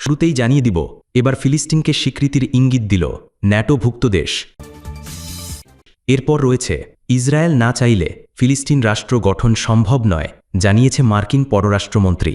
শুরুতেই জানিয়ে দিব, এবার ফিলিস্তিনকে স্বীকৃতির ইঙ্গিত দিল ন্যাটোভুক্ত দেশ। এরপর রয়েছে ইসরায়েল না চাইলে ফিলিস্তিন রাষ্ট্র গঠন সম্ভব নয়, জানিয়েছে মার্কিন পররাষ্ট্রমন্ত্রী।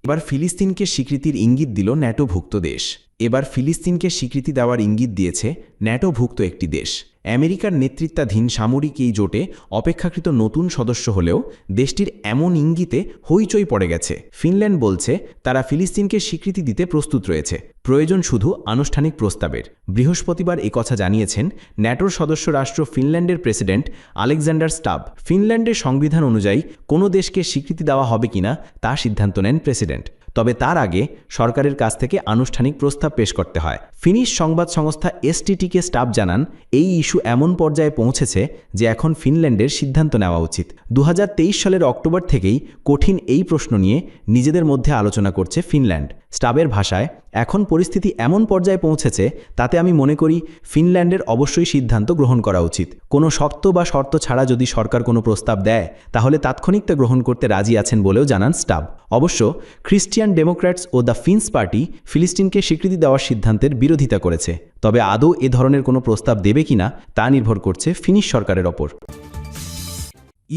এবার ফিলিস্তিনকে স্বীকৃতির ইঙ্গিত দিল ন্যাটোভুক্ত দেশ। এবার ফিলিস্তিনকে স্বীকৃতি দেওয়ার ইঙ্গিত দিয়েছে ন্যাটোভুক্ত একটি দেশ। আমেরিকার নেতৃত্বাধীন সামরিক এই জোটে অপেক্ষাকৃত নতুন সদস্য হলেও দেশটির এমন ইঙ্গিতে হইচই পড়ে গেছে। ফিনল্যান্ড বলছে তারা ফিলিস্তিনকে স্বীকৃতি দিতে প্রস্তুত রয়েছে, প্রয়োজন শুধু আনুষ্ঠানিক প্রস্তাবের। বৃহস্পতিবার একথা জানিয়েছেন ন্যাটোর সদস্য রাষ্ট্র ফিনল্যান্ডের প্রেসিডেন্ট আলেকজান্ডার স্টাব। ফিনল্যান্ডের সংবিধান অনুযায়ী কোনো দেশকে স্বীকৃতি দেওয়া হবে কিনা তা সিদ্ধান্ত নেন প্রেসিডেন্ট। তবে তার আগে সরকারের কাছ থেকে আনুষ্ঠানিক প্রস্তাব পেশ করতে হয়। ফিনিশ সংবাদ সংস্থা এসটিটিকে স্টাফ জানান, এই ইস্যু এমন পর্যায়ে পৌঁছেছে যে এখন ফিনল্যান্ডের সিদ্ধান্ত নেওয়া উচিত। 2023 সালের অক্টোবর থেকেই কঠিন এই প্রশ্ন নিয়ে নিজেদের মধ্যে আলোচনা করছে ফিনল্যান্ড। স্টাবের ভাষায়, এখন পরিস্থিতি এমন পর্যায়ে পৌঁছেছে তাতে আমি মনে করি ফিনল্যান্ডের অবশ্যই সিদ্ধান্ত গ্রহণ করা উচিত। কোনো শর্ত বা শর্ত ছাড়া যদি সরকার কোনো প্রস্তাব দেয় তাহলে তাৎক্ষণিক তা গ্রহণ করতে রাজি আছেন বলেও জানান স্টাব। অবশ্য খ্রিস্টিয়ান ডেমোক্র্যাটস ও দ্য ফিন্স পার্টি ফিলিস্তিনকে স্বীকৃতি দেওয়ার সিদ্ধান্তের বিরোধিতা করেছে। তবে আদৌ এ ধরনের কোনো প্রস্তাব দেবে কিনা তা নির্ভর করছে ফিনিশ সরকারের ওপর।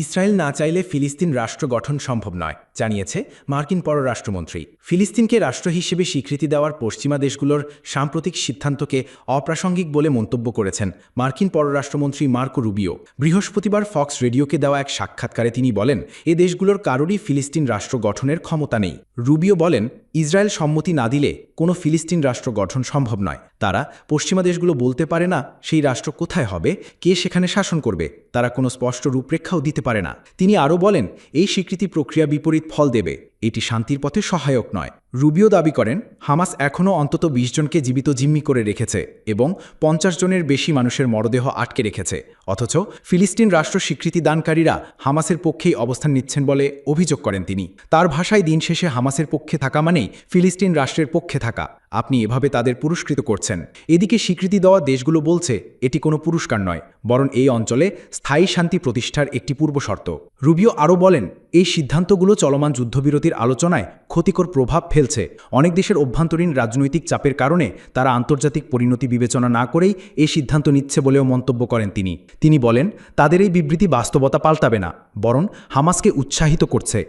ইসরায়েল না চাইলে ফিলিস্তিন রাষ্ট্র গঠন সম্ভব নয়, জানিয়েছে মার্কিন পররাষ্ট্রমন্ত্রী। ফিলিস্তিনকে রাষ্ট্র হিসেবে স্বীকৃতি দেওয়ার পশ্চিমা দেশগুলোর সাম্প্রতিক সিদ্ধান্তকে অপ্রাসঙ্গিক বলে মন্তব্য করেছেন মার্কিন পররাষ্ট্রমন্ত্রী মার্কো রুবিও। বৃহস্পতিবার ফক্স রেডিওকে দেওয়া এক সাক্ষাৎকারে তিনি বলেন, এ দেশগুলোর কারোরই ফিলিস্তিন রাষ্ট্র গঠনের ক্ষমতা নেই। রুবিও বলেন, ইসরায়েল সম্মতি না দিলে কোনো ফিলিস্তিন রাষ্ট্র গঠন সম্ভব নয়। তারা পশ্চিমা দেশগুলো বলতে পারে না সেই রাষ্ট্র কোথায় হবে, কে সেখানে শাসন করবে, তারা কোনো স্পষ্ট রূপরেখাও দিতে পারে না। তিনি আরও বলেন, এই স্বীকৃতি প্রক্রিয়া বিপরীত ফল দেবে, এটি শান্তির পথে সহায়ক নয়। রুবিও দাবি করেন, হামাস এখনও অন্তত 20 জনকে জীবিত জিম্মি করে রেখেছে এবং 50 জনের বেশি মানুষের মরদেহ আটকে রেখেছে। অথচ ফিলিস্তিন রাষ্ট্র স্বীকৃতি দানকারীরা হামাসের পক্ষেই অবস্থান নিচ্ছেন বলে অভিযোগ করেন তিনি। তার ভাষায়, দিন শেষে হামাসের পক্ষে থাকা মানেই ফিলিস্তিন রাষ্ট্রের পক্ষে থাকা। আপনি এভাবে তাদের পুরস্কৃত করছেন। এদিকে স্বীকৃতি দেওয়া দেশগুলো বলছে এটি কোনো পুরস্কার নয়, বরং এই অঞ্চলে স্থায়ী শান্তি প্রতিষ্ঠার একটি পূর্বশর্ত। রুবিও আরও বলেন, এই সিদ্ধান্তগুলো চলমান যুদ্ধবিরতির আলোচনায় ক্ষতিকর প্রভাব ফেলছে। অনেক দেশের অভ্যন্তরীণ রাজনৈতিক চাপের কারণে তারা আন্তর্জাতিক পরিণতি বিবেচনা না করেই এই সিদ্ধান্ত নিচ্ছে বলেও মন্তব্য করেন তিনি বলেন, তাদের এই বিবৃতি বাস্তবতা পাল্টাবে না, বরং হামাসকে উৎসাহিত করছে।